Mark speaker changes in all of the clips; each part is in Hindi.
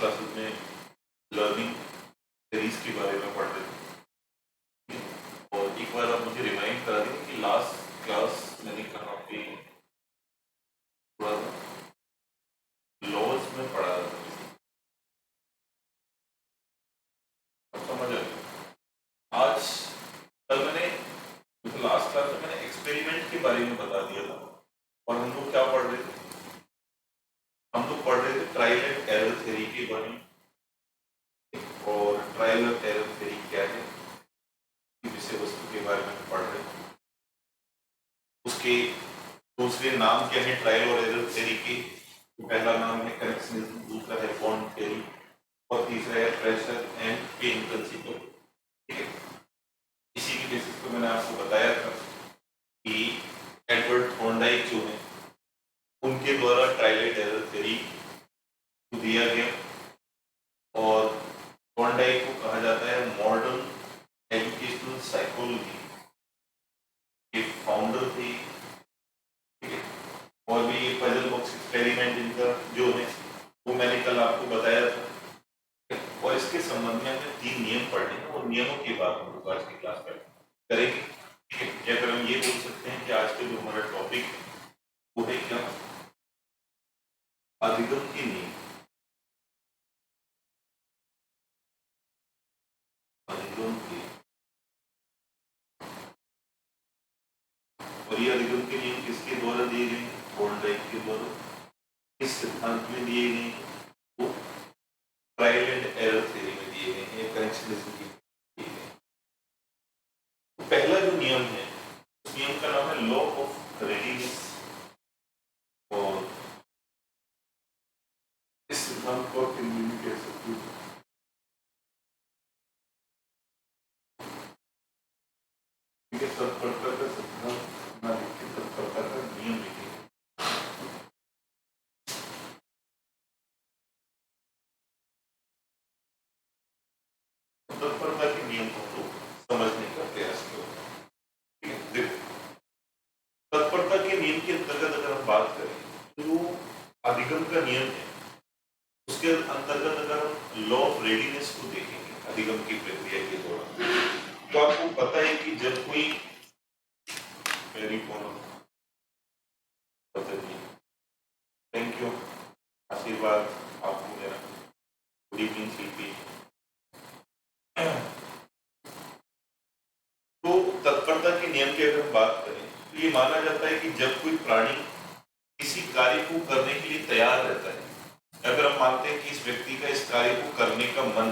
Speaker 1: क्लासेस में लर्निंग सीरीज के बारे में पढ़ रहे थे, और एक बार आप मुझे रिमाइंड करा दें कि लास्ट क्लास मैंने कहाँ पे थोड़ा लॉज में पढ़ा था, समझ आए? आज कल मैंने लास्ट क्लास में मैंने एक्सपेरिमेंट के बारे में बता दिया था, और हम लोग क्या पढ़ रहे थे? हम लोग पढ़ रहे थे ट्रायल एंड एरर थ्योरी के बारे में। और ट्रायल एंड एरर थ्योरी क्या है, विषय वस्तु के बारे में पढ़ रहे हैं। उसके दूसरे नाम क्या है ट्रायल और एरर थ्योरी के? पहला नाम है कनेक्शनिज्म, दूसरा है बॉन्ड थ्योरी, और तीसरा है प्रेशर एंड पेन प्रिंसिपल। ठीक है, इसी के बेसिस पे मैंने आपको बताया था कि एडवर्ड थॉर्नडाइक जो है उनके द्वारा ट्रायल एंड एरर थ्योरी दिया गया, और थॉर्नडाइक को कहा जाता है मॉडर्न एजुकेशनल साइकोलॉजी के फाउंडर थे। ठीक है, और भी ये पजल बॉक्स एक्सपेरिमेंट इनका जो है वो मैंने कल आपको बताया था, और इसके संबंध में हमें 3 नियम पढ़ने हैं, और नियमों के बाद हम लोग आज की क्लास करेंगे। ठीक है, या फिर हम ये बोल सकते हैं कि आज के जो हमारा टॉपिक है वो है क्या? अधिगम के नियम। अधिगम के, और ये अधिगम के नियम किसके द्वारा दिए गए? थॉर्नडाइक के द्वारा। किस सिद्धांत में दिए गए? वो ट्रायल एंड एरर थ्योरी में दिए गए हैं, कनेक्शनिज्म की दिए गए। तो पहला जो नियम है उस नियम का नाम है लॉ ऑफ रेडीनेस, और इस सिद्धांत को आप हिंदी में कह सकते हो तत्परता का सिद्धांत, ना लिखे तत्परता का नियम लिखे। तत्परता के नियम को समझने का प्रयास करो। ठीक है, देखो तत्परता के नियम के अंतर्गत अगर हम बात करें तो अधिगम का नियम है, उसके अंतर्गत अगर हम लॉ ऑफ रेडीनेस को देखेंगे अधिगम की प्रक्रिया के दौरान, तो आपको पता है कि जब कोई थैंक यू, आशीर्वाद आपको मेरा। गुड इवनिंग शिल्पी। तो तत्परता के नियम की अगर हम बात करें तो ये माना जाता है कि जब कोई प्राणी किसी कार्य को करने के लिए तैयार रहता है, अगर हम मानते हैं कि इस व्यक्ति का इस कार्य को करने का मन,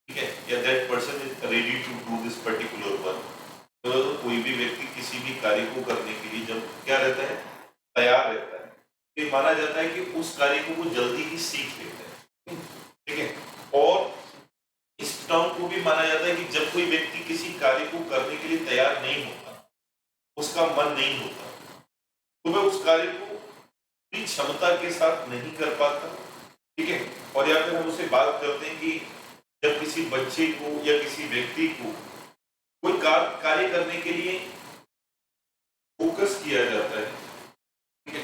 Speaker 1: ठीक है, या that person is ready to do this particular work, तो कोई भी व्यक्ति किसी भी कार्य को करने के लिए जब क्या रहता है, तैयार रहता है, तो माना जाता है कि उस कार्य को वो जल्दी ही सीख लेता है। ठीक है, और इस टर्म को भी माना जाता है कि जब कोई व्यक्ति किसी कार्य को करने के लिए तैयार नहीं होता, उसका मन नहीं होता, तो वह उस कार्य को पूरी क्षमता के साथ नहीं कर पाता। ठीक है, और या फिर हम उससे बात करते हैं कि जब किसी बच्चे को या किसी व्यक्ति को कोई कार्य करने के लिए फोकस किया जाता है, ठीक है,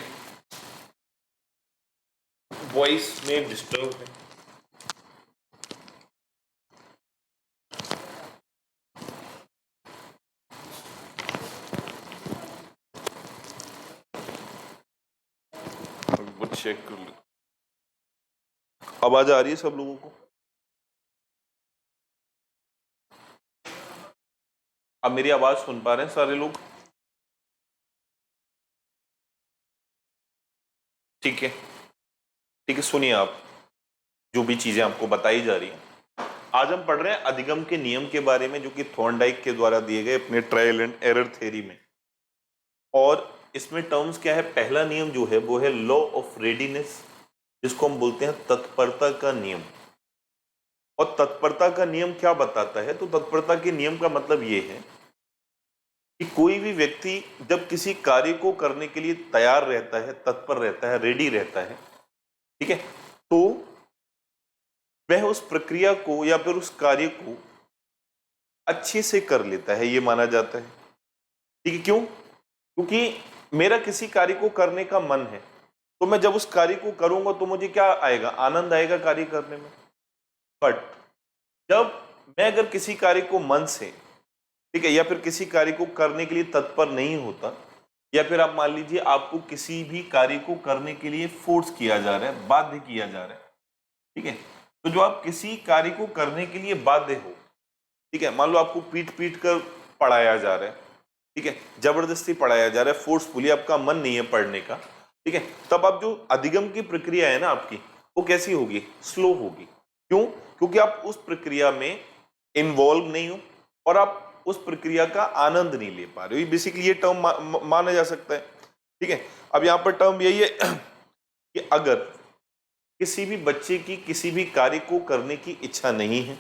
Speaker 1: वॉइस में डिस्टर्ब है, वो चेक कर लो। आवाज आ रही है सब लोगों को? अब मेरी आवाज सुन पा रहे हैं सारे लोग? ठीक है, ठीक है, सुनिए आप जो भी चीजें आपको बताई जा रही हैं। आज हम पढ़ रहे हैं अधिगम के नियम के बारे में, जो कि थॉर्नडाइक के द्वारा दिए गए अपने ट्रायल एंड एरर थ्योरी में। और इसमें टर्म्स क्या है? पहला नियम जो है वो है लॉ ऑफ रेडीनेस, जिसको हम बोलते हैं तत्परता का नियम। और तत्परता का नियम क्या बताता है? तो तत्परता के नियम का मतलब ये है कि कोई भी व्यक्ति जब किसी कार्य को करने के लिए तैयार रहता है, तत्पर रहता है, रेडी रहता है, ठीक है, तो वह उस प्रक्रिया को या फिर उस कार्य को अच्छे से कर लेता है, ये माना जाता है। ठीक है, क्यों? क्योंकि मेरा किसी कार्य को करने का मन है,
Speaker 2: तो मैं जब उस कार्य को करूंगा तो मुझे क्या आएगा, आनंद आएगा कार्य करने में। बट जब मैं अगर किसी कार्य को मन से, ठीक है, या फिर किसी कार्य को करने के लिए तत्पर नहीं होता, या फिर आप मान लीजिए आपको किसी भी कार्य को करने के लिए फोर्स किया जा रहा है, बाध्य किया जा रहा है, ठीक है, तो जो आप किसी कार्य को करने के लिए बाध्य हो, ठीक है, मान लो आपको पीट पीट कर पढ़ाया जा रहा है, ठीक है, जबरदस्ती पढ़ाया जा रहा है, फोर्सफुली, आपका मन नहीं है पढ़ने का, ठीक है, तब आप जो अधिगम की प्रक्रिया है ना आपकी, वो कैसी होगी, स्लो होगी। क्यों? क्योंकि आप उस प्रक्रिया में इन्वॉल्व नहीं हो और आप उस प्रक्रिया का आनंद नहीं ले पा रहे हो। बेसिकली ये टर्म माना जा सकता है, ठीक है। अब यहां पर टर्म यही है कि अगर किसी भी बच्चे की किसी भी कार्य को करने की इच्छा नहीं है,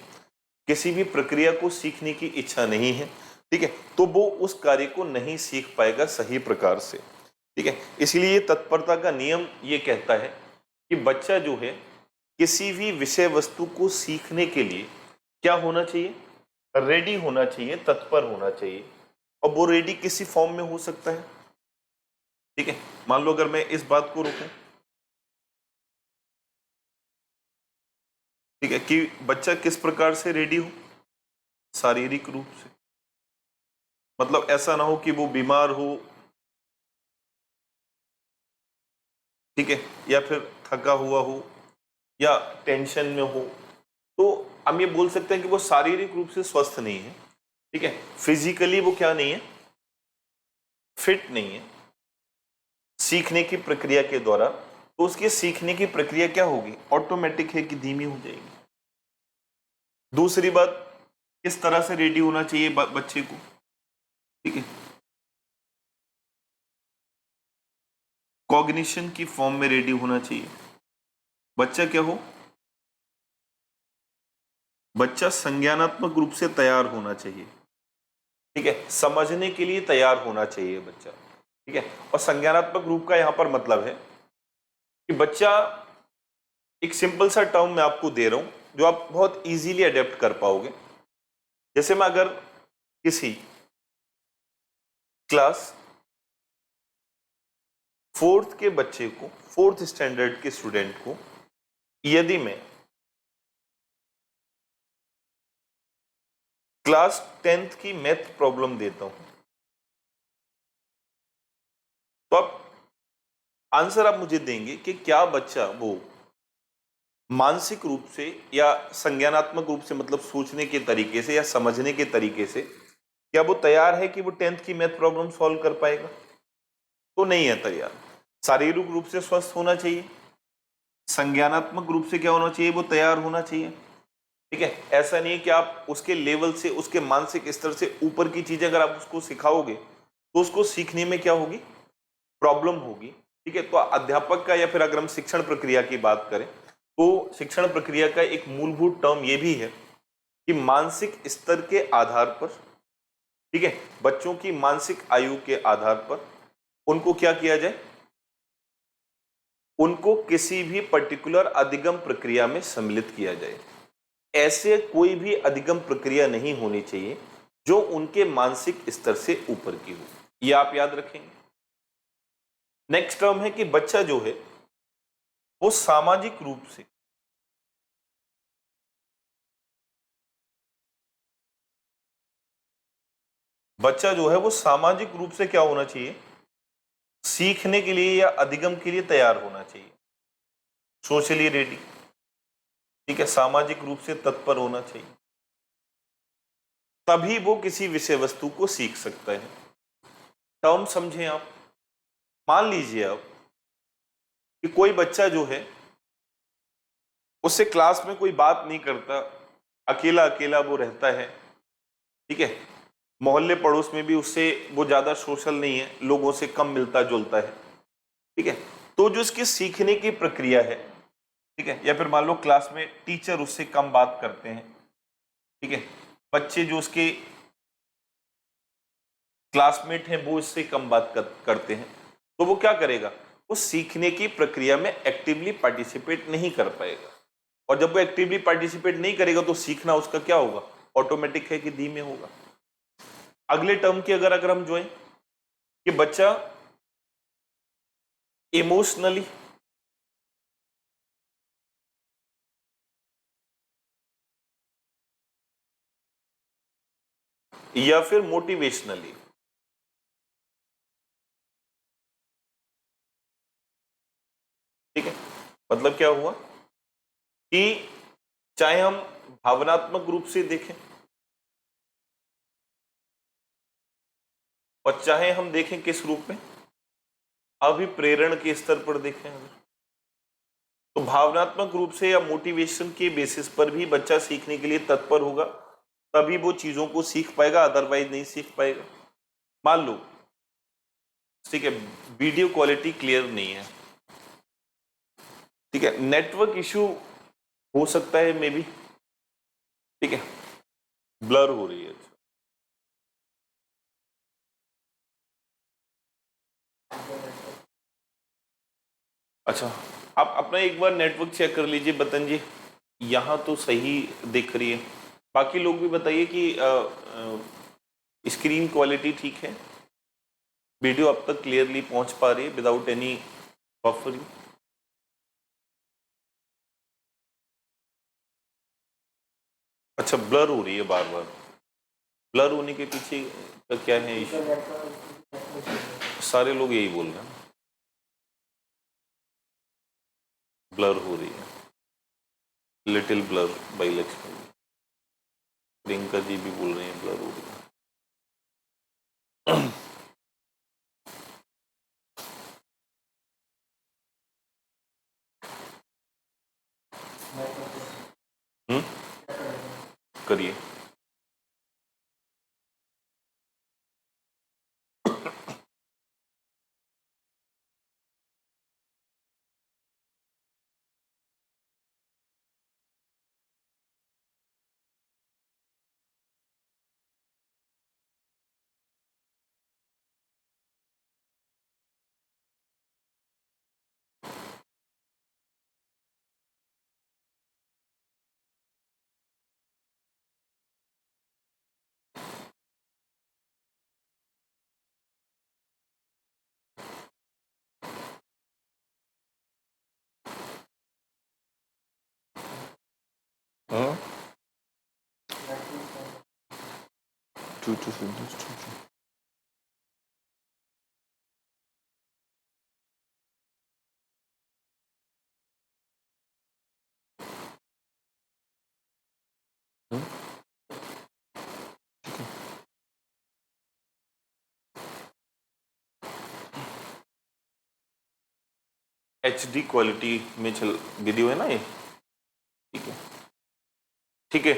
Speaker 2: किसी भी प्रक्रिया को सीखने की इच्छा नहीं है, ठीक है, तो वो उस कार्य को नहीं सीख पाएगा सही प्रकार से, ठीक है। इसलिए तत्परता का नियम ये कहता है कि बच्चा जो है किसी भी विषय वस्तु को सीखने के लिए क्या होना चाहिए, रेडी होना चाहिए, तत्पर होना चाहिए। और वो रेडी किसी फॉर्म में हो सकता है, ठीक है। मान लो अगर मैं इस बात को रोकूं, ठीक है, कि बच्चा किस प्रकार से रेडी हो, शारीरिक रूप से, मतलब ऐसा ना हो कि वो बीमार हो, ठीक है, या फिर थका हुआ हो या टेंशन में हो, तो हम ये बोल सकते हैं कि वो शारीरिक रूप से स्वस्थ नहीं है, ठीक है, फिजिकली वो क्या नहीं है, फिट नहीं है सीखने की प्रक्रिया के दौरान, तो उसके सीखने की प्रक्रिया क्या होगी, ऑटोमेटिक है कि धीमी हो जाएगी। दूसरी बात, किस तरह से रेडी होना चाहिए बच्चे को, ठीक है, कॉग्निशन की फॉर्म में रेडी होना चाहिए। बच्चा क्या हो, बच्चा संज्ञानात्मक रूप से तैयार होना चाहिए, ठीक है, समझने के लिए तैयार होना चाहिए बच्चा, ठीक है। और संज्ञानात्मक रूप का यहां पर मतलब है कि बच्चा, एक सिंपल सा टर्म मैं आपको दे रहा हूं जो आप बहुत इजीली अडेप्ट कर पाओगे। जैसे मैं अगर किसी क्लास फोर्थ के बच्चे को, फोर्थ स्टैंडर्ड के स्टूडेंट को, यदि मैं क्लास 10th की मैथ प्रॉब्लम देता हूं, तो आप आंसर आप मुझे देंगे कि क्या बच्चा वो मानसिक रूप से या संज्ञानात्मक रूप से, मतलब सोचने के तरीके से या समझने के तरीके से, क्या वो तैयार है कि वो 10th की मैथ प्रॉब्लम सॉल्व कर पाएगा? तो नहीं है तैयार। शारीरिक रूप से स्वस्थ होना चाहिए, संज्ञानात्मक रूप से क्या होना चाहिए, वो तैयार होना चाहिए, ठीक है। ऐसा नहीं है कि आप उसके लेवल से, उसके मानसिक स्तर से ऊपर की चीजें अगर आप उसको सिखाओगे तो उसको सीखने में क्या होगी, प्रॉब्लम होगी, ठीक है। तो अध्यापक का, या फिर अगर हम शिक्षण प्रक्रिया की बात करें तो शिक्षण प्रक्रिया का एक मूलभूत टर्म यह भी है कि मानसिक स्तर के आधार पर, ठीक है, बच्चों की मानसिक आयु के आधार पर उनको क्या किया जाए, उनको किसी भी पर्टिकुलर अधिगम प्रक्रिया में सम्मिलित किया जाए। ऐसे कोई भी अधिगम प्रक्रिया नहीं होनी चाहिए जो उनके मानसिक स्तर से ऊपर की हो, यह आप याद रखेंगे। नेक्स्ट टर्म है कि बच्चा जो है वो सामाजिक रूप से, बच्चा जो है वो सामाजिक रूप से क्या होना चाहिए, सीखने के लिए या अधिगम के लिए तैयार होना चाहिए, सोशली रेडी, ठीक है, सामाजिक रूप से तत्पर होना चाहिए, तभी वो किसी विषय वस्तु को सीख सकता है। टर्म समझें आप। मान लीजिए आप कि कोई बच्चा जो है उससे क्लास में कोई बात नहीं करता, अकेला अकेला वो रहता है, ठीक है, मोहल्ले पड़ोस में भी उससे वो ज्यादा सोशल नहीं है, लोगों से कम मिलता जुलता है, ठीक है। तो जो इसकी सीखने की प्रक्रिया है, ठीक है, या फिर मान लो क्लास में टीचर उससे कम बात करते हैं, ठीक है, बच्चे जो उसके क्लासमेट हैं वो इससे कम बात करते हैं, तो वो क्या करेगा, वो सीखने की प्रक्रिया में एक्टिवली पार्टिसिपेट नहीं कर पाएगा। और जब वो एक्टिवली पार्टिसिपेट नहीं करेगा तो सीखना उसका क्या होगा, ऑटोमेटिक है कि धीमे होगा। अगले टर्म की अगर हम जोएं कि बच्चा इमोशनली या फिर मोटिवेशनली। ठीक है, मतलब क्या हुआ कि चाहे हम भावनात्मक रूप से देखें और चाहे हम देखें किस रूप में, अभिप्रेरण के स्तर पर देखें अगर, तो भावनात्मक रूप से या मोटिवेशन के बेसिस पर भी बच्चा सीखने के लिए तत्पर होगा, तभी वो चीजों को सीख पाएगा, अदरवाइज नहीं सीख पाएगा। मान लो, ठीक है, वीडियो क्वालिटी क्लियर नहीं है, ठीक है, नेटवर्क इशू हो सकता है मे बी, ठीक है, ब्लर हो रही है। अच्छा, आप अपना एक बार नेटवर्क चेक कर लीजिए बतन जी, यहाँ तो सही दिख रही है, बाकी लोग भी बताइए कि स्क्रीन क्वालिटी ठीक है, वीडियो अब तक क्लियरली पहुंच पा रही है विदाउट एनी बफरिंग। अच्छा, ब्लर हो रही है बार बार, ब्लर होने के पीछे का क्या है इशू? सारे लोग यही बोल रहे हैं, ब्लर हो रही है, little blur by Lakshmi. Priyanka ji भी बोल रहे हैं ब्लर हो रही है। करिए। हाँ, HD क्वालिटी में चल वीडियो है ना ये, ठीक है, ठीक है,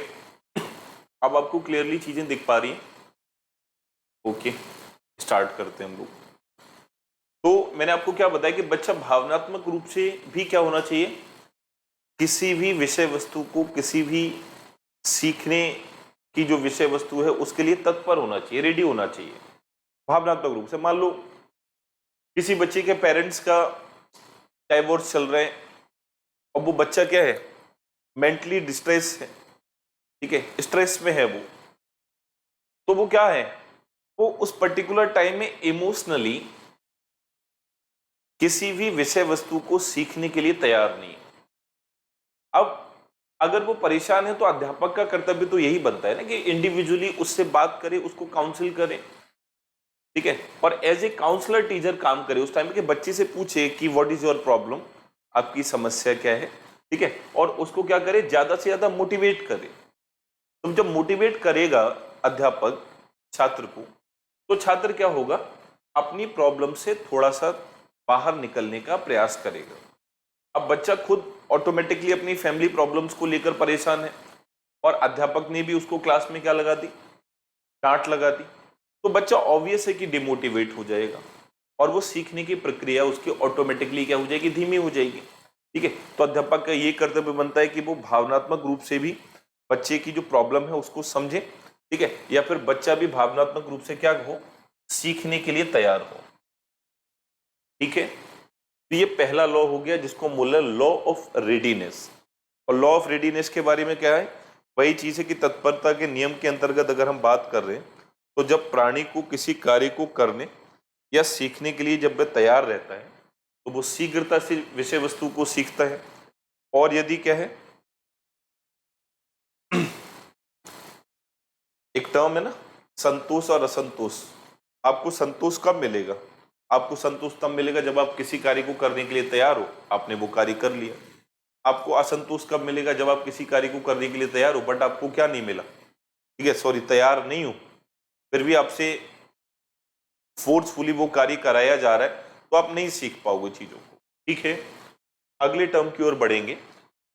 Speaker 2: अब आपको क्लियरली चीजें दिख पा रही हैं? ओके, स्टार्ट करते हैं हम लोग। तो मैंने आपको क्या बताया कि बच्चा भावनात्मक रूप से भी क्या होना चाहिए, किसी भी विषय वस्तु को, किसी भी सीखने की जो विषय वस्तु है उसके लिए तत्पर होना चाहिए, रेडी होना चाहिए भावनात्मक रूप से। मान लो किसी बच्चे के पेरेंट्स का डाइवोर्स चल रहा है और वो बच्चा क्या है, मेंटली डिस्ट्रेस है, ठीक है, स्ट्रेस में है वो, तो वो क्या है, वो उस पर्टिकुलर टाइम में इमोशनली किसी भी विषय वस्तु को सीखने के लिए तैयार नहीं है। अब अगर वो परेशान है तो अध्यापक का कर्तव्य तो यही बनता है ना कि इंडिविजुअली उससे बात करे, उसको काउंसिल करे, ठीक है, और एज ए काउंसलर टीचर काम करे उस टाइम के बच्चे से पूछे कि व्हाट इज योर प्रॉब्लम, आपकी समस्या क्या है, ठीक है, और उसको क्या करे, ज्यादा से ज्यादा मोटिवेट करे। तुम जब मोटिवेट करेगा अध्यापक छात्र को, तो छात्र क्या होगा, अपनी प्रॉब्लम से थोड़ा सा बाहर निकलने का प्रयास करेगा। अब बच्चा खुद ऑटोमेटिकली अपनी फैमिली प्रॉब्लम्स को लेकर परेशान है और अध्यापक ने भी उसको क्लास में क्या लगा दी, डांट लगा दी, तो बच्चा ऑब्वियस है कि डिमोटिवेट हो जाएगा और वो सीखने की प्रक्रिया उसकी ऑटोमेटिकली क्या हो जाएगी, धीमी हो जाएगी, ठीक है। तो अध्यापक का ये कर्तव्य बनता है कि वो भावनात्मक रूप से भी बच्चे की जो प्रॉब्लम है उसको समझे, ठीक है, या फिर बच्चा भी भावनात्मक रूप से क्या हो, सीखने के लिए तैयार हो, ठीक है। तो ये पहला लॉ हो गया जिसको बोल रहे हैं लॉ ऑफ रेडीनेस। और लॉ ऑफ रेडीनेस के बारे में क्या है, वही चीज है कि तत्परता के नियम के अंतर्गत अगर हम बात कर रहे हैं तो जब प्राणी को किसी कार्य को करने या सीखने के लिए जब वह तैयार रहता है तो वो शीघ्रता से विषय वस्तु को सीखता है। और यदि क्या है, एक टर्म है ना संतोष और असंतोष। आपको संतोष कब मिलेगा? आपको संतोष तब मिलेगा जब आप किसी कार्य को करने के लिए तैयार हो, आपने वो कार्य कर लिया। आपको असंतोष कब मिलेगा? जब आप किसी कार्य को करने के लिए तैयार हो बट आपको क्या नहीं मिला, ठीक है, सॉरी, तैयार नहीं हो, फिर भी आपसे फोर्सफुली वो कार्य कराया जा रहा है, तो आप नहीं सीख पाओगे चीजों को। ठीक है, अगले टर्म की ओर बढ़ेंगे।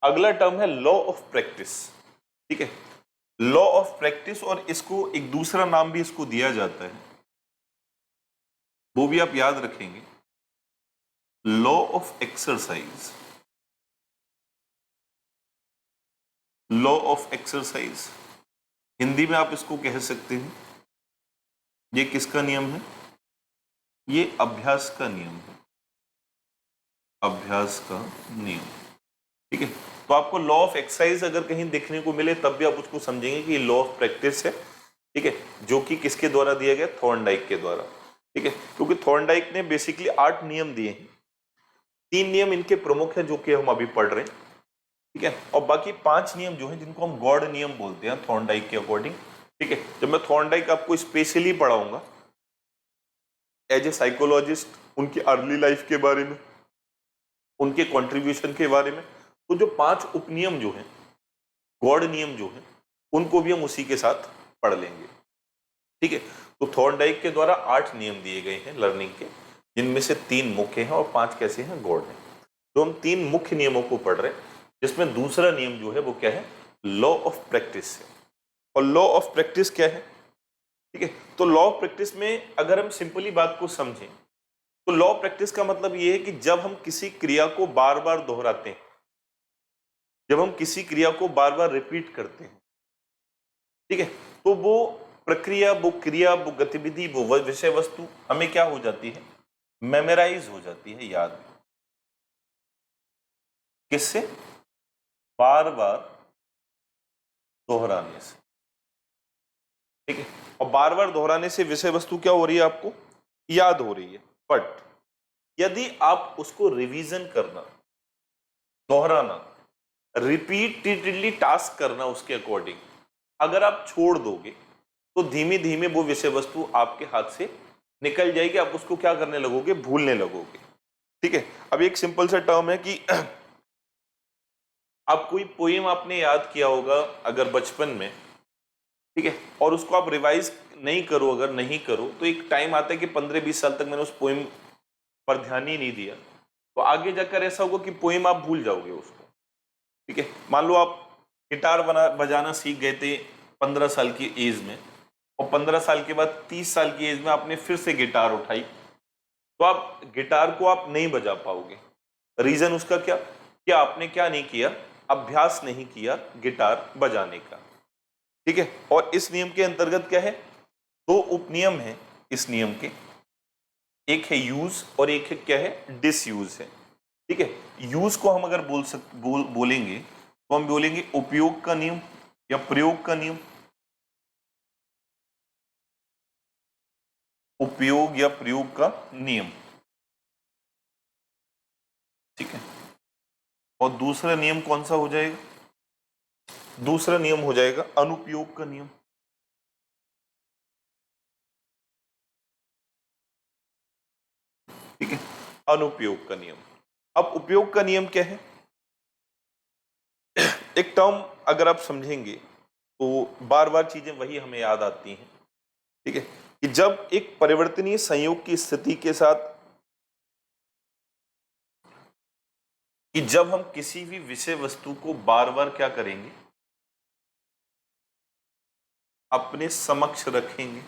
Speaker 2: अगला टर्म है लॉ ऑफ प्रैक्टिस। ठीक है, लॉ ऑफ प्रैक्टिस, और इसको एक दूसरा नाम भी इसको दिया जाता है, वो भी आप याद रखेंगे, law of exercise. Law of exercise Hindi में आप इसको कह सकते हैं, ये किसका नियम है? ये अभ्यास का नियम है, अभ्यास का नियम। ठीक है, तो आपको लॉ ऑफ एक्सरसाइज अगर कहीं देखने को मिले तब भी आप उसको समझेंगे कि ये लॉ ऑफ प्रैक्टिस है। ठीक है, जो कि किसके द्वारा दिया गया? थॉर्नडाइक के द्वारा। ठीक है, क्योंकि थॉर्नडाइक ने बेसिकली 8 नियम दिए हैं, 3 नियम इनके प्रमुख हैं जो कि हम अभी पढ़ रहे हैं। ठीक है, और बाकी 5 नियम जो हैं जिनको हम गॉड नियम बोलते हैं थॉर्नडाइक के अकॉर्डिंग। ठीक है, जब मैं थॉर्नडाइक आपको स्पेशली पढ़ाऊंगा एज ए साइकोलॉजिस्ट, उनकी अर्ली लाइफ के बारे में, उनके कंट्रीब्यूशन के बारे में, तो जो 5 उपनियम जो हैं, गॉड नियम जो हैं, उनको भी हम उसी के साथ पढ़ लेंगे। ठीक है, तो थॉर्नडाइक के द्वारा 8 नियम दिए गए हैं लर्निंग के, जिनमें से 3 मुख्य हैं और 5 कैसे हैं? गॉड हैं। तो हम 3 मुख्य नियमों को पढ़ रहे हैं, जिसमें दूसरा नियम जो है वो क्या है? लॉ ऑफ प्रैक्टिस है। और लॉ ऑफ प्रैक्टिस क्या है? ठीक है, तो लॉ ऑफ प्रैक्टिस में अगर हम सिंपली बात को समझें तो लॉ ऑफ प्रैक्टिस का मतलब ये है कि जब हम किसी क्रिया को बार बार दोहराते हैं, जब हम किसी क्रिया को बार बार रिपीट करते हैं, ठीक है, तो वो प्रक्रिया, वो क्रिया, वो गतिविधि, वो विषय वस्तु हमें क्या हो जाती है? मेमोराइज हो जाती है, याद। किससे? बार बार दोहराने से। ठीक है, और बार बार दोहराने से विषय वस्तु क्या हो रही है? आपको याद हो रही है। बट यदि आप उसको रिवीजन करना, दोहराना, रिपीटेडली टास्क करना उसके अकॉर्डिंग अगर आप छोड़ दोगे तो धीमे धीमे वो विषय वस्तु आपके हाथ से निकल जाएगी, आप उसको क्या करने लगोगे? भूलने लगोगे। ठीक है, अब एक सिंपल सा टर्म है कि आप कोई पोएम आपने याद किया होगा अगर बचपन में, ठीक है, और उसको आप रिवाइज नहीं करो, अगर नहीं करो तो एक टाइम आता है कि 15-20 साल तक मैंने उस पोएम पर ध्यान ही नहीं दिया, तो आगे जाकर ऐसा होगा कि पोएम आप भूल जाओगे उसको। ठीक है, मान लो आप गिटार बजाना सीख गए थे 15 साल की एज में, और 15 साल के बाद 30 साल की एज में आपने फिर से गिटार उठाई, तो आप गिटार को आप नहीं बजा पाओगे। रीजन उसका क्या? कि आपने क्या नहीं किया? अभ्यास नहीं किया गिटार बजाने का। ठीक है, और इस नियम के अंतर्गत क्या है? 2 उपनियम है इस नियम के, एक है यूज और एक है क्या है? डिसयूज है। ठीक है, यूज को हम अगर बोलेंगे तो हम बोलेंगे उपयोग का नियम या प्रयोग का नियम। उपयोग या प्रयोग का नियम। ठीक है, और दूसरा नियम कौन सा हो जाएगा? दूसरा नियम हो जाएगा अनुपयोग का नियम। ठीक है, अनुपयोग का नियम। अब उपयोग का नियम क्या है? एक टर्म अगर आप समझेंगे तो बार बार चीजें वही हमें याद आती हैं। ठीक है, कि जब एक परिवर्तनीय संयोग की स्थिति के साथ, कि जब हम किसी भी विषय वस्तु को बार बार क्या करेंगे? अपने समक्ष रखेंगे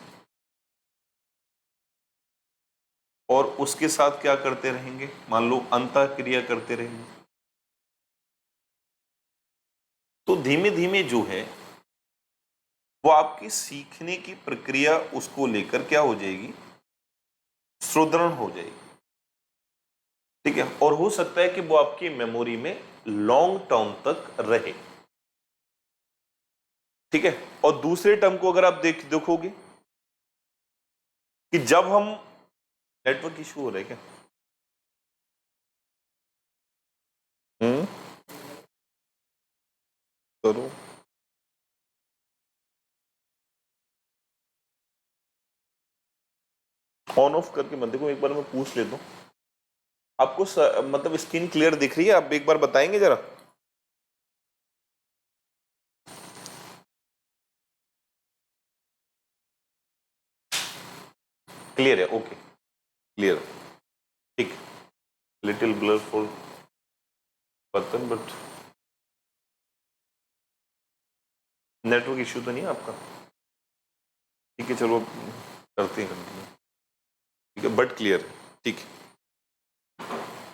Speaker 2: और उसके साथ क्या करते रहेंगे? मान लो अंतःक्रिया करते रहेंगे, तो धीमे धीमे जो है वो आपकी सीखने की प्रक्रिया उसको लेकर क्या हो जाएगी? सुदृढ़ हो जाएगी। ठीक है, और हो सकता है कि वो आपकी मेमोरी में लॉन्ग टर्म तक रहे। ठीक है, और दूसरे टर्म को अगर आप देखोगे कि जब हम, नेटवर्क इशू हो रहा है क्या? करो। ऑन ऑफ करके मत देखो, एक बार मैं पूछ लेता हूँ आपको मतलब स्क्रीन क्लियर दिख रही है? आप एक बार बताएंगे जरा। क्लियर है? ओके, क्लियर, ठीक। Little blur for button, but network issue तो नहीं है आपका? ठीक है, चलो करते हैं कंटिन्यू। ठीक है, बट क्लियर है, ठीक है।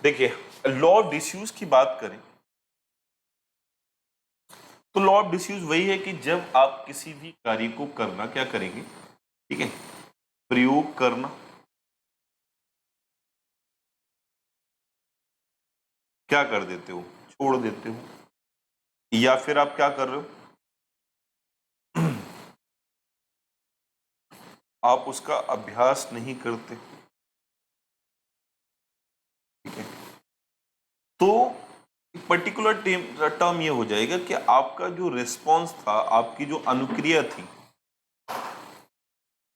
Speaker 2: देखिए, लॉ ऑफ डिसयूज की बात करें तो लॉ ऑफ डिसयूज वही है कि जब आप किसी भी कार्य को करना क्या करेंगे, ठीक है, प्रयोग करना, क्या कर देते हो, छोड़ देते हो, या फिर आप क्या कर रहे हो, आप उसका अभ्यास नहीं करते, ठीक है। तो एक पर्टिकुलर टर्म ये हो जाएगा कि आपका जो रिस्पॉन्स था, आपकी जो अनुक्रिया थी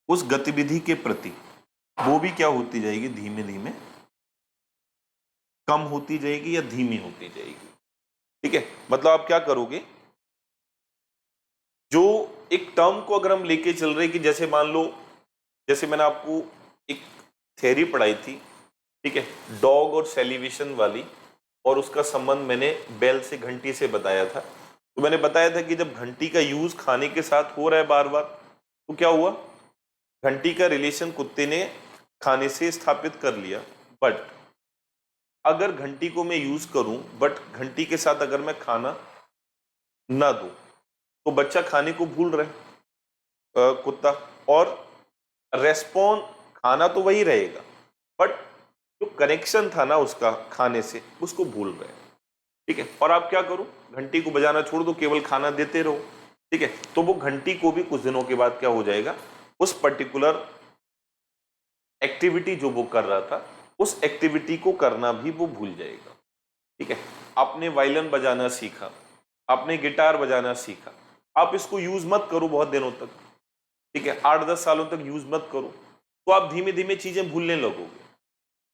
Speaker 2: उस गतिविधि के प्रति, वो भी क्या होती जाएगी, धीमे धीमे कम होती जाएगी या धीमी होती जाएगी, ठीक है। मतलब आप क्या करोगे, जो एक टर्म को अगर हम लेके चल रहे कि जैसे मान लो, जैसे मैंने आपको एक थ्योरी पढ़ाई थी, ठीक है, डॉग और सेलिवेशन वाली, और उसका संबंध मैंने बेल से, घंटी से बताया था। तो मैंने बताया था कि जब घंटी का यूज खाने के साथ हो रहा है बार बार, तो क्या हुआ, घंटी का रिलेशन कुत्ते ने खाने से स्थापित कर लिया। बट अगर घंटी को मैं यूज करूं, बट घंटी के साथ अगर मैं खाना ना दूं, तो बच्चा खाने को भूल रहा है, कुत्ता, और रेस्पॉन्ड खाना तो वही रहेगा, बट जो कनेक्शन था ना उसका खाने से, उसको भूल रहे हैं, ठीक है। और आप क्या करो, घंटी को बजाना छोड़ दो, केवल खाना देते रहो, ठीक है। तो वो घंटी को भी कुछ दिनों के बाद क्या हो जाएगा, उस पर्टिकुलर एक्टिविटी जो वो कर रहा था, उस एक्टिविटी को करना भी वो भूल जाएगा, ठीक है। आपने वायलिन बजाना सीखा, आपने गिटार बजाना सीखा, आप इसको यूज मत करो बहुत दिनों तक, ठीक है, 8-10 सालों तक यूज मत करो, तो आप धीमे धीमे चीजें भूलने लगोगे।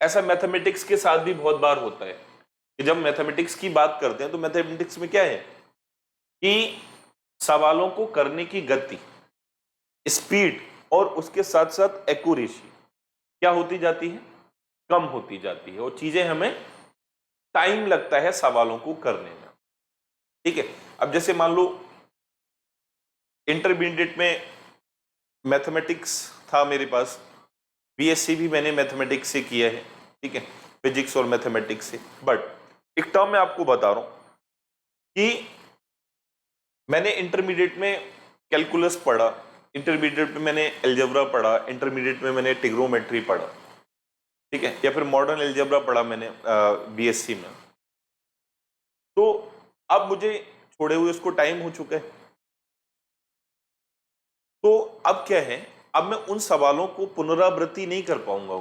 Speaker 2: ऐसा मैथमेटिक्स के साथ भी बहुत बार होता है कि जब मैथमेटिक्स की बात करते हैं तो मैथमेटिक्स में क्या है कि सवालों को करने की गति, स्पीड, और उसके साथ साथ एक्यूरेसी क्या होती जाती है, कम होती जाती है, और चीजें हमें टाइम लगता है सवालों को करने में, ठीक है। अब जैसे मान लो इंटरमीडिएट में मैथमेटिक्स था मेरे पास, बीएससी भी मैंने मैथमेटिक्स से किया है, ठीक है, फिजिक्स और मैथमेटिक्स से। बट एक टर्म मैं आपको बता रहा हूं कि मैंने इंटरमीडिएट में कैलकुलस पढ़ा, इंटरमीडिएट में मैंने अलजेब्रा पढ़ा, इंटरमीडिएट में मैंने ट्रिग्नोमेट्री पढ़ा, ठीक है, या फिर मॉडर्न अलजेब्रा पढ़ा मैंने बीएससी में। तो अब मुझे छोड़े हुए उसको टाइम हो चुका है, तो अब क्या है, अब मैं उन सवालों को पुनरावृत्ति नहीं कर पाऊंगा,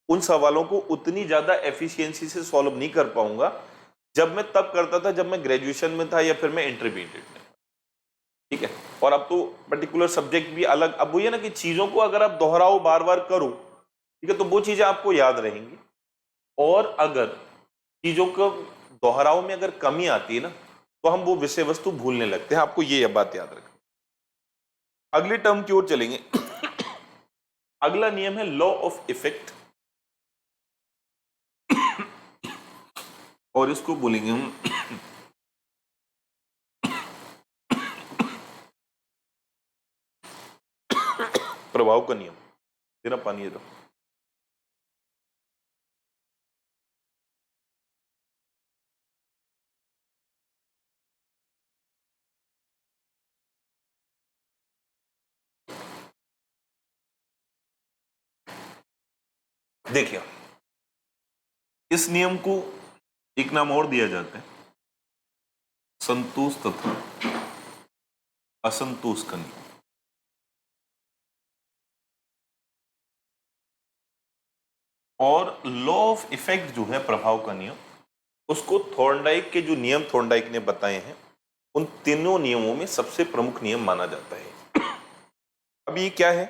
Speaker 2: उन सवालों को उतनी ज्यादा एफिशिएंसी से सॉल्व नहीं कर पाऊंगा जब मैं तब करता था जब मैं ग्रेजुएशन में था या फिर मैं इंटरमीडिएट में था, ठीक है। और अब तो पर्टिकुलर सब्जेक्ट भी अलग, अब वो ये ना कि चीजों को अगर आप दोहराओ, बार बार करो, ठीक है, तो वो चीजें आपको याद रहेंगी। और अगर चीजों को दोहराव में अगर कमी आती है ना, तो हम वो विषय वस्तु भूलने लगते हैं। आपको ये बात याद रखनी। अगले टर्म की ओर चलेंगे। अगला नियम है लॉ ऑफ इफेक्ट, और इसको बोलेंगे हम प्रभाव का नियम। तेरा पानी है तो देखिए, इस नियम को एक नाम और दिया जाता है, संतोष तथा असंतोष का नियम। और लॉ ऑफ इफेक्ट जो है, प्रभाव का नियम, उसको थॉर्नडाइक के जो नियम थॉर्नडाइक ने बताए हैं, उन तीनों नियमों में सबसे प्रमुख नियम माना जाता है। अब ये क्या है,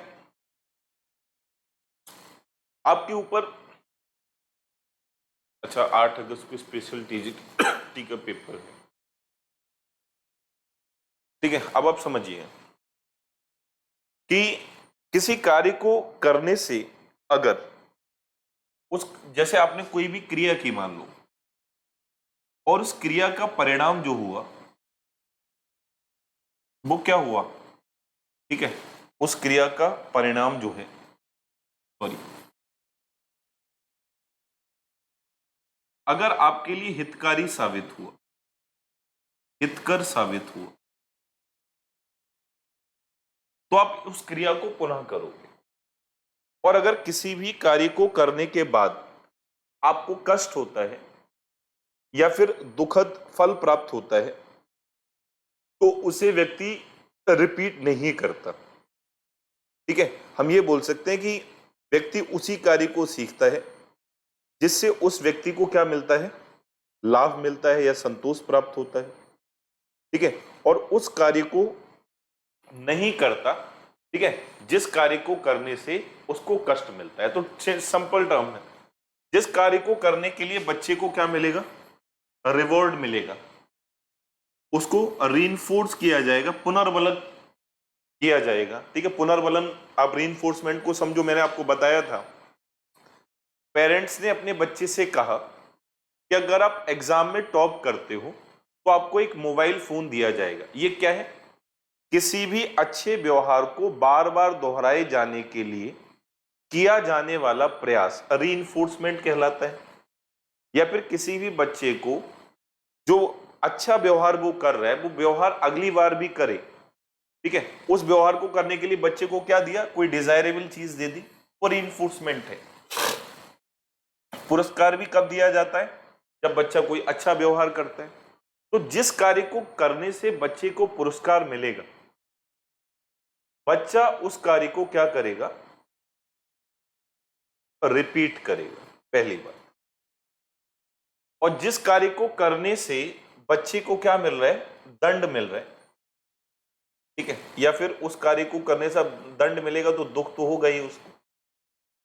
Speaker 2: आपके ऊपर, अच्छा 8 अगस्त को स्पेशल टी का पेपर है, ठीक है। अब आप समझिए कि किसी कार्य को करने से अगर उस, जैसे आपने कोई भी क्रिया की मान लो, और उस क्रिया का परिणाम जो हुआ वो क्या हुआ, ठीक है, उस क्रिया का परिणाम जो है, सॉरी, अगर आपके लिए हितकारी साबित हुआ, हितकर साबित हुआ, तो आप उस क्रिया को पुनः करोगे। और अगर किसी भी कार्य को करने के बाद आपको कष्ट होता है या फिर दुखद फल प्राप्त होता है, तो उसे व्यक्ति रिपीट नहीं करता, ठीक है। हम ये बोल सकते हैं कि व्यक्ति उसी कार्य को सीखता है जिससे उस व्यक्ति को क्या मिलता है, लाभ मिलता है या संतोष प्राप्त होता है, ठीक है। और उस कार्य को नहीं करता, ठीक है, जिस कार्य को करने से उसको कष्ट मिलता है। तो सिंपल टर्म है, जिस कार्य को करने के लिए बच्चे को क्या मिलेगा, रिवॉर्ड मिलेगा, उसको रीइंफोर्स किया जाएगा, पुनर्बलन किया जाएगा, ठीक है। पुनर्बलन, आप रीइंफोर्समेंट को समझो, मैंने आपको बताया था, पेरेंट्स ने अपने बच्चे से कहा कि अगर आप एग्जाम में टॉप करते हो तो आपको एक मोबाइल फोन दिया जाएगा। ये क्या है, किसी भी अच्छे व्यवहार को बार बार दोहराए जाने के लिए किया जाने वाला प्रयास रीइंफोर्समेंट कहलाता है। या फिर किसी भी बच्चे को जो अच्छा व्यवहार वो कर रहा है वो व्यवहार अगली बार भी करे, ठीक है, उस व्यवहार को करने के लिए बच्चे को क्या दिया, कोई डिजायरेबल चीज दे दी, वो रीइंफोर्समेंट है। पुरस्कार भी कब दिया जाता है, जब बच्चा कोई अच्छा व्यवहार करता है। तो जिस कार्य को करने से बच्चे को पुरस्कार मिलेगा, बच्चा उस कार्य को क्या करेगा, रिपीट करेगा, पहली बात। और जिस कार्य को करने से बच्चे को क्या मिल रहा है, दंड मिल रहा है, ठीक है, या फिर उस कार्य को करने से दंड मिलेगा तो दुख तो होगा ही उसको,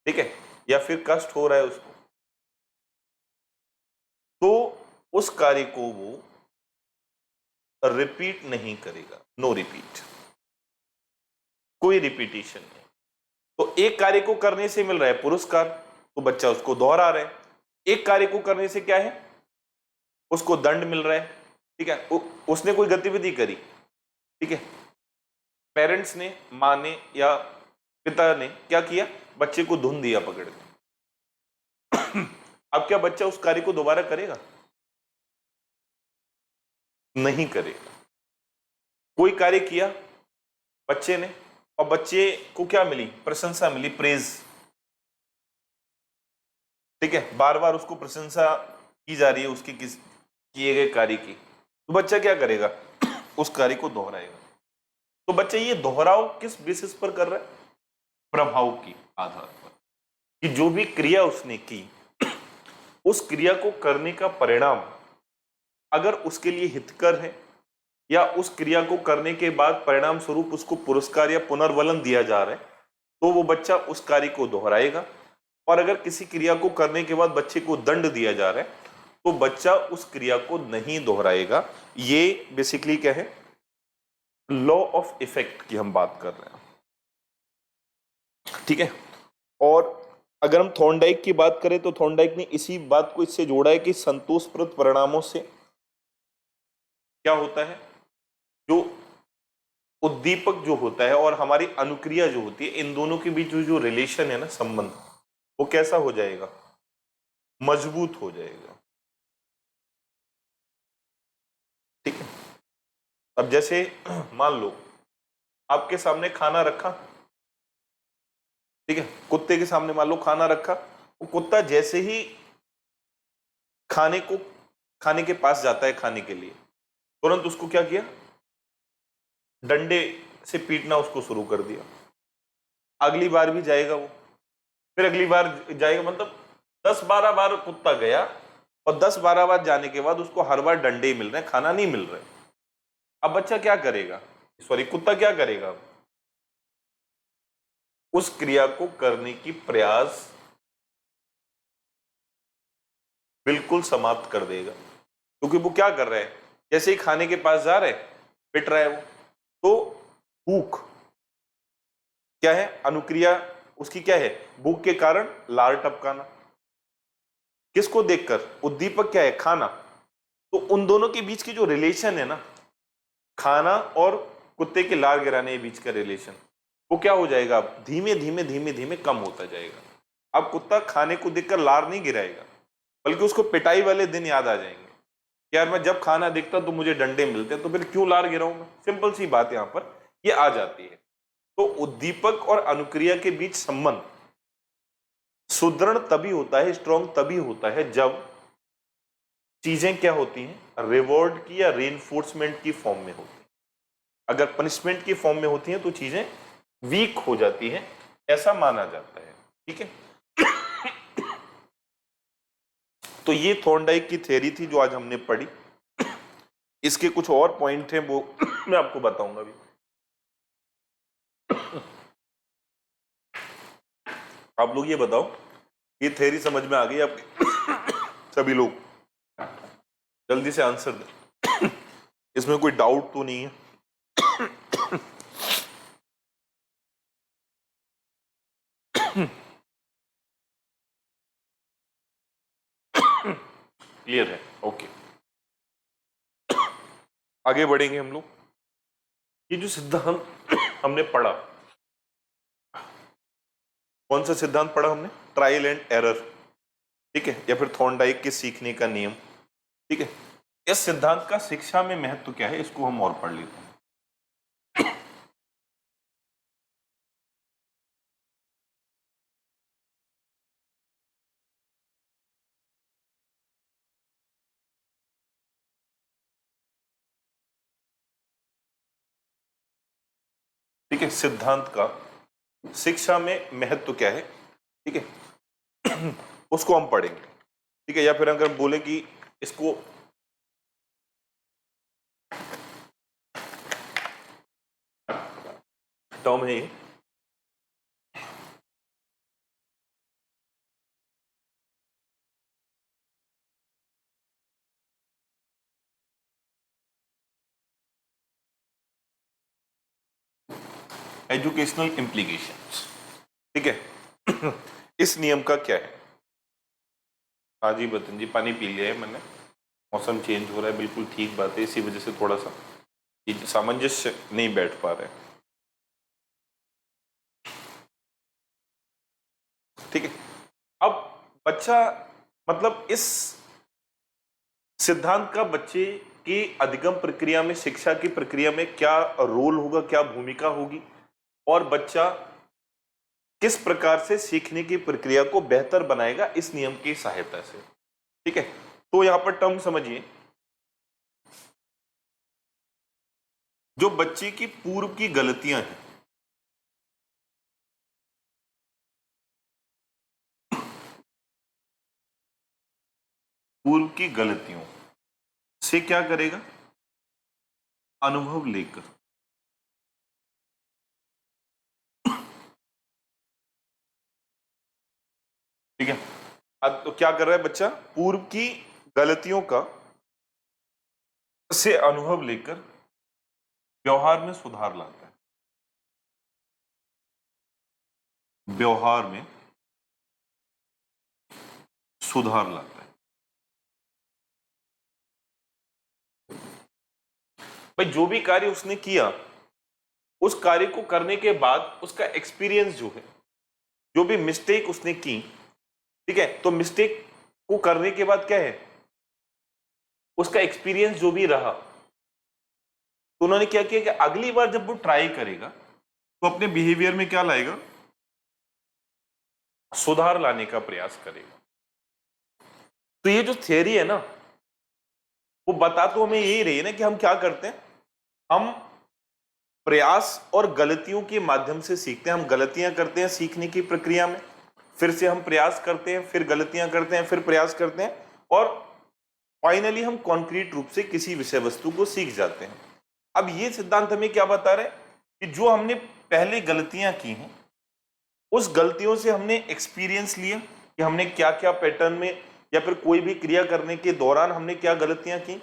Speaker 2: ठीक है, या फिर कष्ट हो रहा है उसको, तो उस कार्य को वो रिपीट नहीं करेगा, नो रिपीट, कोई रिपीटिशन नहीं। तो एक कार्य को करने से मिल रहा है पुरस्कार, तो बच्चा उसको दोहरा रहा है। एक कार्य को करने से क्या है, उसको दंड मिल रहा है, ठीक है, उसने कोई गतिविधि करी, ठीक है, पेरेंट्स ने, माँ ने या पिता ने क्या किया, बच्चे को धुन दिया पकड़ के। अब क्या बच्चा उस कार्य को दोबारा करेगा, नहीं करेगा। कोई कार्य किया बच्चे ने और बच्चे को क्या मिली, प्रशंसा मिली, प्रेज, ठीक है, बार बार उसको प्रशंसा की जा रही है उसके किस किए गए कार्य की, तो बच्चा क्या करेगा, उस कार्य को दोहराएगा। तो बच्चा ये दोहराव किस बेसिस पर कर रहा है, प्रभाव की आधार पर, कि जो भी क्रिया उसने की उस क्रिया को करने का परिणाम अगर उसके लिए हितकर है या उस क्रिया को करने के बाद परिणाम स्वरूप उसको पुरस्कार या पुनर्बलन दिया जा रहा है, तो वो बच्चा उस कार्य को दोहराएगा। और अगर किसी क्रिया को करने के बाद बच्चे को दंड दिया जा रहा है तो बच्चा उस क्रिया को नहीं दोहराएगा। ये बेसिकली क्या है, लॉ ऑफ इफेक्ट की हम बात कर रहे हैं, ठीक है। और अगर हम थॉर्नडाइक की बात करें तो थॉर्नडाइक ने इसी बात को इससे जोड़ा है कि संतोषप्रद परिणामों से क्या होता है, जो उद्दीपक जो होता है और हमारी अनुक्रिया जो होती है, इन दोनों के बीच जो रिलेशन है ना, संबंध, वो कैसा हो जाएगा, मजबूत हो जाएगा, ठीक है। अब जैसे मान लो आपके सामने खाना रखा, ठीक है, कुत्ते के सामने मान लो खाना रखा, वो कुत्ता जैसे ही खाने के पास जाता है खाने के लिए, तुरंत उसको क्या किया, डंडे से पीटना उसको शुरू कर दिया। अगली बार भी जाएगा वो, फिर अगली बार जाएगा, मतलब 10-12 बार कुत्ता गया और 10-12 बार जाने के बाद उसको हर बार डंडे ही मिल रहे हैं, खाना नहीं मिल रहा है। अब बच्चा क्या करेगा, सॉरी कुत्ता क्या करेगा, उस क्रिया को करने की प्रयास बिल्कुल समाप्त कर देगा। क्योंकि वो क्या कर रहा है, जैसे ही खाने के पास जा रहा है, पिट रहा है वो, तो भूख क्या है, अनुक्रिया उसकी क्या है, भूख के कारण लार टपकाना। किसको देखकर, उद्दीपक क्या है, खाना। तो उन दोनों के बीच की जो रिलेशन है ना, खाना और कुत्ते के लार गिराने के बीच का रिलेशन, वो क्या हो जाएगा, धीमे धीमे धीमे धीमे कम होता जाएगा। अब कुत्ता खाने को देखकर लार नहीं गिराएगा, बल्कि उसको पिटाई वाले दिन याद आ जाएंगे, यार मैं जब खाना देखता तो मुझे डंडे मिलते, तो फिर क्यों लार गिराऊं मैं। सिंपल सी बात यहां पर ये आ जाती है। तो उद्दीपक और अनुक्रिया के बीच संबंध सुदृढ़ तभी होता है, स्ट्रॉन्ग तभी होता है, जब चीजें क्या होती हैं, रिवॉर्ड की या रेनफोर्समेंट की फॉर्म में होती हैं। अगर पनिशमेंट की फॉर्म में होती हैं तो चीजें वीक हो जाती हैं, ऐसा माना जाता है। ठीक है, तो ये थॉर्नडाइक की थ्योरी थी जो आज हमने पढ़ी। इसके कुछ और पॉइंट हैं वो मैं आपको बताऊंगा अभी। आप लोग ये बताओ, ये थ्योरी समझ में आ गई आपके सभी लोग? जल्दी से आंसर दें, इसमें कोई डाउट तो नहीं है? क्लियर है? ओके, आगे बढ़ेंगे हम लोग। ये जो सिद्धांत हमने पढ़ा, कौन सा सिद्धांत पढ़ा हमने, ट्रायल एंड एरर, ठीक है, या फिर थॉर्नडाइक के सीखने का नियम। ठीक है, इस सिद्धांत का शिक्षा में महत्व क्या है, इसको हम और पढ़ लेते हैं। ठीक है, सिद्धांत का शिक्षा में महत्व क्या है, ठीक है, उसको हम पढ़ेंगे। ठीक है, या फिर अगर बोले कि इसको टर्म है ये, एजुकेशनल इम्प्लीकेशंस। ठीक है, इस नियम का क्या है? हाँ जी बतन जी, पानी पी लिया है मैंने, मौसम चेंज हो रहा है, बिल्कुल ठीक बात है, इसी वजह से थोड़ा सा ये सामंजस्य नहीं बैठ पा रहे। ठीक है, अब बच्चा मतलब इस सिद्धांत का बच्चे की अधिगम प्रक्रिया में, शिक्षा की प्रक्रिया में क्या रोल होगा, क्या भूमिका होगी, और बच्चा किस प्रकार से सीखने की प्रक्रिया को बेहतर बनाएगा इस नियम की सहायता से। ठीक है, तो यहां पर टर्म समझिए, जो बच्चे की पूर्व की गलतियां हैं, पूर्व की गलतियों से क्या करेगा, अनुभव लेकर, ठीक है, अब तो क्या कर रहा है बच्चा, पूर्व की गलतियों का से अनुभव लेकर व्यवहार में सुधार लाता है, व्यवहार में सुधार लाता है। भाई जो भी कार्य उसने किया, उस कार्य को करने के बाद उसका एक्सपीरियंस जो है, जो भी मिस्टेक उसने की, ठीक है, तो मिस्टेक को करने के बाद क्या है, उसका एक्सपीरियंस जो भी रहा, तो उन्होंने क्या किया कि अगली बार जब वो ट्राई करेगा तो अपने बिहेवियर में क्या लाएगा, सुधार लाने का प्रयास करेगा। तो ये जो थियरी है ना, वो बता तो हमें यही रही है ना कि हम क्या करते हैं, हम प्रयास और गलतियों के माध्यम से सीखते हैं। हम गलतियां करते हैं सीखने की प्रक्रिया में, फिर से हम प्रयास करते हैं, फिर गलतियां करते हैं, फिर प्रयास करते हैं, और फाइनली हम कॉन्क्रीट रूप से किसी विषय वस्तु को सीख जाते हैं। अब ये सिद्धांत हमें क्या बता रहे हैं कि जो हमने पहले गलतियां की हैं, उस गलतियों से हमने एक्सपीरियंस लिया कि हमने क्या क्या पैटर्न में या फिर कोई भी क्रिया करने के दौरान हमने क्या गलतियां की,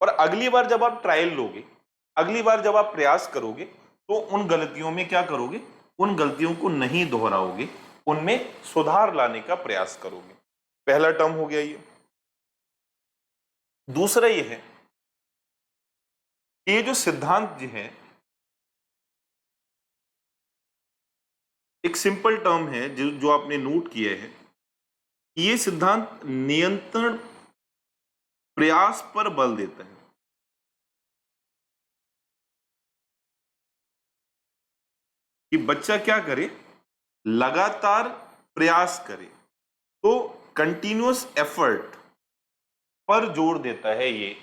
Speaker 2: और अगली बार जब आप ट्रायल लोगे, अगली बार जब आप प्रयास करोगे, तो उन गलतियों में क्या करोगे, उन गलतियों को नहीं दोहराओगे, उनमें सुधार लाने का प्रयास करोगे। पहला टर्म हो गया ये। दूसरा ये है, ये जो सिद्धांत जो है, एक सिंपल टर्म है जो आपने नोट किया है, ये सिद्धांत नियंत्रण प्रयास पर बल देता है। कि बच्चा क्या करे, लगातार प्रयास करे, तो कंटिन्यूअस एफर्ट पर जोर देता है ये।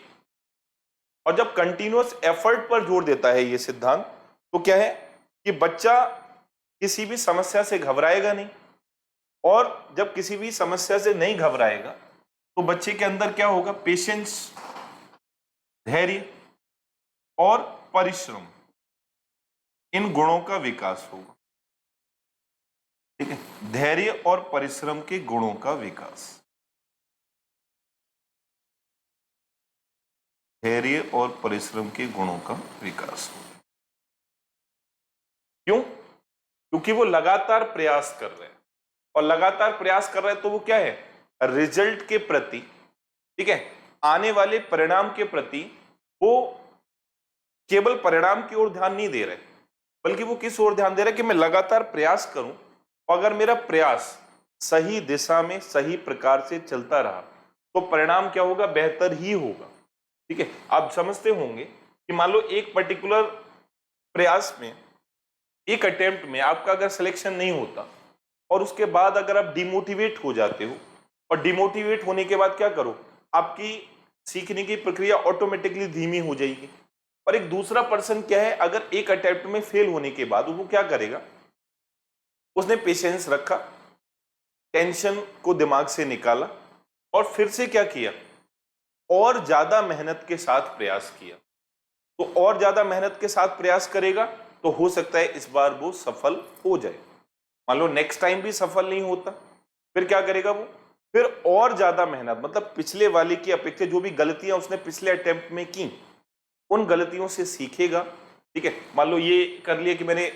Speaker 2: और जब कंटिन्यूअस एफर्ट पर जोर देता है ये सिद्धांत, तो क्या है कि बच्चा किसी भी समस्या से घबराएगा नहीं, और जब किसी भी समस्या से नहीं घबराएगा तो बच्चे के अंदर क्या होगा, पेशेंस, धैर्य और परिश्रम, इन गुणों का विकास होगा। ठीक है, धैर्य और परिश्रम के गुणों का विकास, धैर्य और परिश्रम के गुणों का विकास होगा। क्यों? क्योंकि वो लगातार प्रयास कर रहे हैं, और लगातार प्रयास कर रहे हैं तो वो क्या है, रिजल्ट के प्रति, ठीक है, आने वाले परिणाम के प्रति वो केवल परिणाम की ओर ध्यान नहीं दे रहे, बल्कि वो किस ओर ध्यान दे रहे हैं कि मैं लगातार प्रयास करूं, और अगर मेरा प्रयास सही दिशा में सही प्रकार से चलता रहा तो परिणाम क्या होगा, बेहतर ही होगा। ठीक है, आप समझते होंगे कि मान लो एक पर्टिकुलर प्रयास में, एक अटेम्प्ट में आपका अगर सिलेक्शन नहीं होता, और उसके बाद अगर आप डिमोटिवेट हो जाते हो, और डिमोटिवेट होने के बाद क्या करो, आपकी सीखने की प्रक्रिया ऑटोमेटिकली धीमी हो जाएगी। और एक दूसरा पर्सन क्या है, अगर एक अटेम्प्ट में फेल होने के बाद वो क्या करेगा, उसने पेशेंस रखा, टेंशन को दिमाग से निकाला, और फिर से क्या किया, और ज्यादा मेहनत के साथ प्रयास किया। तो और ज्यादा मेहनत के साथ प्रयास करेगा तो हो सकता है इस बार वो सफल हो जाए। मान लो नेक्स्ट टाइम भी सफल नहीं होता, फिर क्या करेगा वो, फिर और ज्यादा मेहनत, मतलब पिछले वाले की अपेक्षा जो भी गलतियां उसने पिछले अटेम्प्ट में की, उन गलतियों से सीखेगा। ठीक है, मान लो ये कर लिया कि मैंने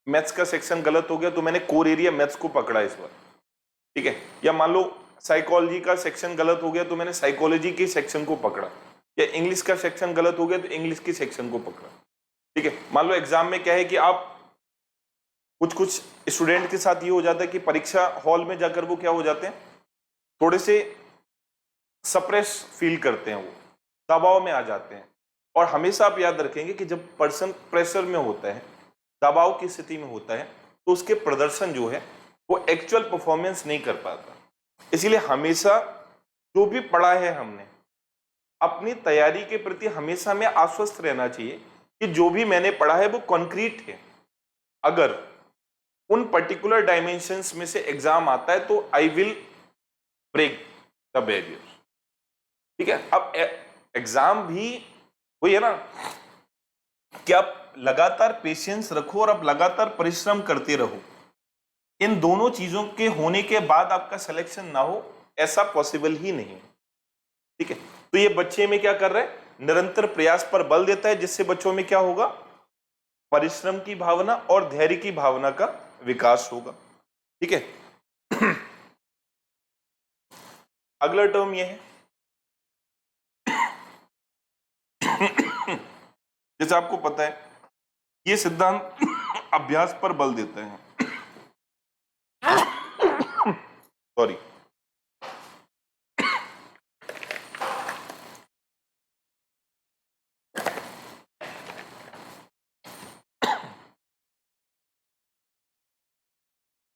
Speaker 2: मैथ्स का सेक्शन गलत हो गया, तो मैंने कोर एरिया मैथ्स को पकड़ा इस बार। ठीक है, या मान लो साइकोलॉजी का सेक्शन गलत हो गया, तो मैंने साइकोलॉजी के सेक्शन को पकड़ा, या इंग्लिश का सेक्शन गलत हो गया तो इंग्लिश के सेक्शन को पकड़ा। ठीक है, मान लो एग्जाम में क्या है कि आप कुछ स्टूडेंट के साथ ये हो जाता है कि परीक्षा हॉल में जाकर वो क्या हो जाते हैं, थोड़े से सप्रेस फील करते हैं, वो दबाव में आ जाते हैं। और हमेशा आप याद रखेंगे कि जब पर्सन प्रेशर में होता है, दबाव की स्थिति में होता है, तो उसके प्रदर्शन जो है वो एक्चुअल परफॉर्मेंस नहीं कर पाता। इसलिए हमेशा जो भी पढ़ा है हमने, अपनी तैयारी के प्रति हमेशा हमें आश्वस्त रहना चाहिए कि जो भी मैंने पढ़ा है वो कॉन्क्रीट है। अगर उन पर्टिकुलर डायमेंशंस में से एग्जाम आता है तो I will break the barrier. ठीक है, अब एग्जाम भी वही है ना कि आप लगातार पेशेंस रखो और आप लगातार परिश्रम करते रहो। इन दोनों चीजों के होने के बाद आपका सिलेक्शन ना हो, ऐसा पॉसिबल ही नहीं। ठीक है, तो ये बच्चे में क्या कर रहे हैं, निरंतर प्रयास पर बल देता है, जिससे बच्चों में क्या होगा, परिश्रम की भावना और धैर्य की भावना का विकास होगा। ठीक है, अगला टर्म ये है, जैसे आपको पता है ये सिद्धांत अभ्यास पर बल देता है। सॉरी,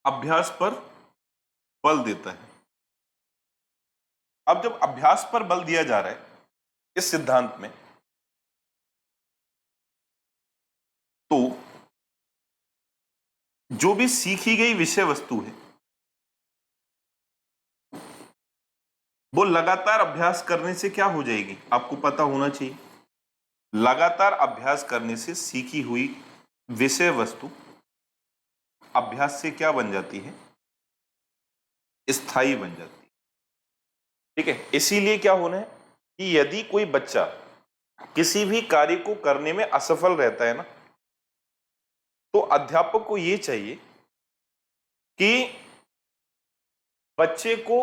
Speaker 2: अभ्यास पर बल देता है। अब जब अभ्यास पर बल दिया जा रहा है इस सिद्धांत में, तो जो भी सीखी गई विषय वस्तु है वो लगातार अभ्यास करने से क्या हो जाएगी, आपको पता होना चाहिए। लगातार अभ्यास करने से सीखी हुई विषय वस्तु अभ्यास से क्या बन जाती है, स्थायी बन जाती है। ठीक है। इसीलिए क्या होना है कि यदि कोई बच्चा किसी भी कार्य को करने में असफल रहता है ना, तो अध्यापक को यह चाहिए कि बच्चे को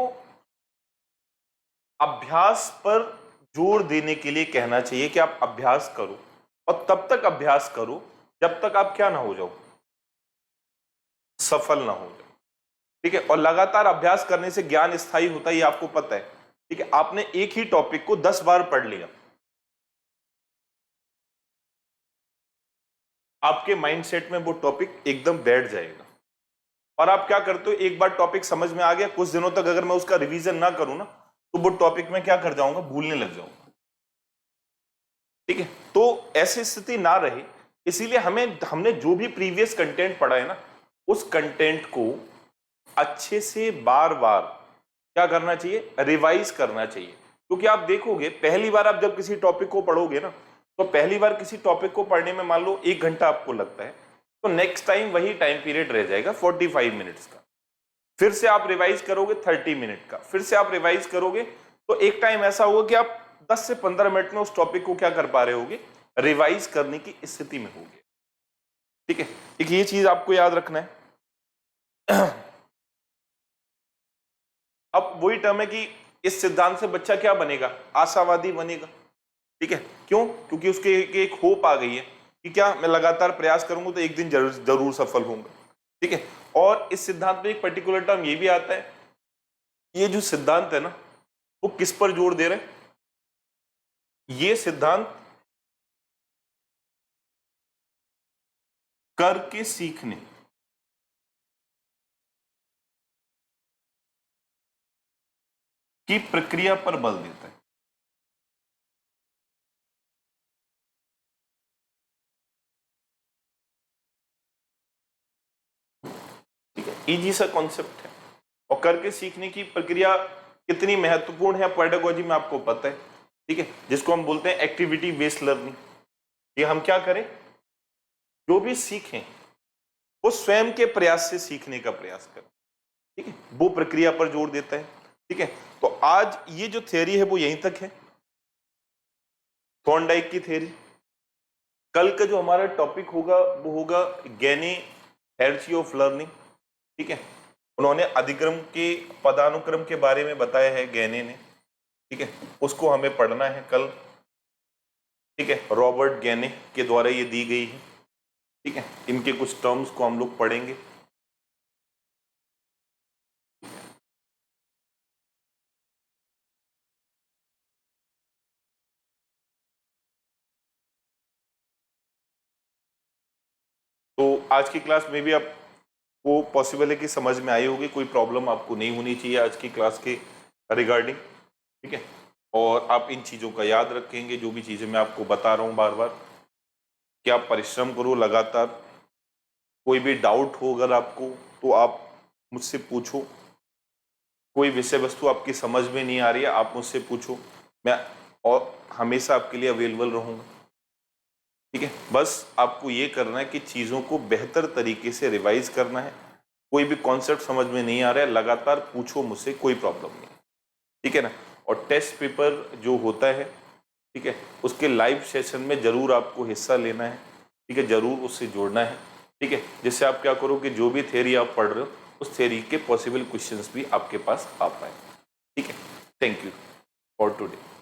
Speaker 2: अभ्यास पर जोर देने के लिए कहना चाहिए कि आप अभ्यास करो, और तब तक अभ्यास करो जब तक आप क्या ना हो जाओ, सफल ना हो जाओ। ठीक है। और लगातार अभ्यास करने से ज्ञान स्थायी होता है, ये आपको पता है। ठीक है। आपने एक ही टॉपिक को 10 बार पढ़ लिया, आपके माइंडसेट में वो टॉपिक एकदम बैठ जाएगा। और आप क्या करते हो, एक बार टॉपिक समझ में आ गया, कुछ दिनों तक अगर मैं उसका रिवीजन ना करूं ना, तो वो टॉपिक में क्या कर जाऊंगा, भूलने लग जाऊंगा। ठीक है। तो ऐसी स्थिति ना रहे, इसीलिए हमने जो भी प्रीवियस कंटेंट पढ़ा है ना, उस कंटेंट को अच्छे से बार बार क्या करना चाहिए, रिवाइज करना चाहिए। क्योंकि आप देखोगे पहली बार आप जब किसी टॉपिक को पढ़ोगे ना, तो पहली बार किसी टॉपिक को पढ़ने में मान लो 1 घंटा आपको लगता है, तो नेक्स्ट टाइम वही टाइम पीरियड रह जाएगा 45 मिनट्स का। फिर से आप रिवाइज करोगे 30 मिनट का, फिर से आप रिवाइज करोगे, तो एक टाइम ऐसा होगा कि आप 10 से 15 मिनट में उस टॉपिक को क्या कर पा रहे होगे, रिवाइज करने की स्थिति में होगे। ठीक है। एक ये चीज आपको याद रखना है। अब वही टर्म है कि इस सिद्धांत से बच्चा क्या बनेगा, आशावादी बनेगा। ठीक है। क्यों? क्योंकि उसके एक होप आ गई है कि क्या मैं लगातार प्रयास करूंगा तो एक दिन जरूर सफल होऊंगा। ठीक है। और इस सिद्धांत में एक पर्टिकुलर टर्म ये भी आता है, ये जो सिद्धांत है ना, वो किस पर जोर दे रहे हैं, ये सिद्धांत करके सीखने की प्रक्रिया पर बल देता है। ठीक है। इजी सा कॉन्सेप्ट है, और करके सीखने की प्रक्रिया कितनी महत्वपूर्ण है पेडागोजी में आपको पता है। ठीक है। जिसको हम बोलते हैं एक्टिविटी बेस्ड लर्निंग। ये हम क्या करें, जो भी सीखें वो स्वयं के प्रयास से सीखने का प्रयास करें। ठीक है। वो प्रक्रिया पर जोर देता है। ठीक है। तो आज ये जो थ्योरी है वो यहीं तक है, थॉर्नडाइक की थ्योरी। कल का जो हमारा टॉपिक होगा वो होगा गैनी हेरेसी ऑफ लर्निंग। ठीक है। उन्होंने अधिक्रम के पदानुक्रम के बारे में बताया है गैने ने। ठीक है। उसको हमें पढ़ना है कल। ठीक है। रॉबर्ट गैने के द्वारा ये दी गई है। ठीक है। इनके कुछ टर्म्स को हम लोग पढ़ेंगे। तो आज की क्लास में भी आपको पॉसिबल है कि समझ में आई होगी, कोई प्रॉब्लम आपको नहीं होनी चाहिए आज की क्लास के रिगार्डिंग। ठीक है। और आप इन चीज़ों का याद रखेंगे, जो भी चीज़ें मैं आपको बता रहा हूँ बार बार, कि आप परिश्रम करो लगातार। कोई भी डाउट हो अगर आपको, तो आप मुझसे पूछो। कोई विषय वस्तु आपकी समझ में नहीं आ रही है, आप मुझसे पूछो, मैं और हमेशा आपके लिए अवेलेबल रहूँगा। ठीक है। बस आपको ये करना है कि चीज़ों को बेहतर तरीके से रिवाइज करना है। कोई भी कॉन्सेप्ट समझ में नहीं आ रहा है, लगातार पूछो मुझसे, कोई प्रॉब्लम नहीं। ठीक है ना। और टेस्ट पेपर जो होता है, ठीक है, उसके लाइव सेशन में ज़रूर आपको हिस्सा लेना है। ठीक है। ज़रूर उससे जोड़ना है। ठीक है। जिससे आप क्या करो कि जो भी थ्योरी आप पढ़ रहे हो, उस थ्योरी के पॉसिबल क्वेश्चंस भी आपके पास आ पाए। ठीक है। Thank you for today.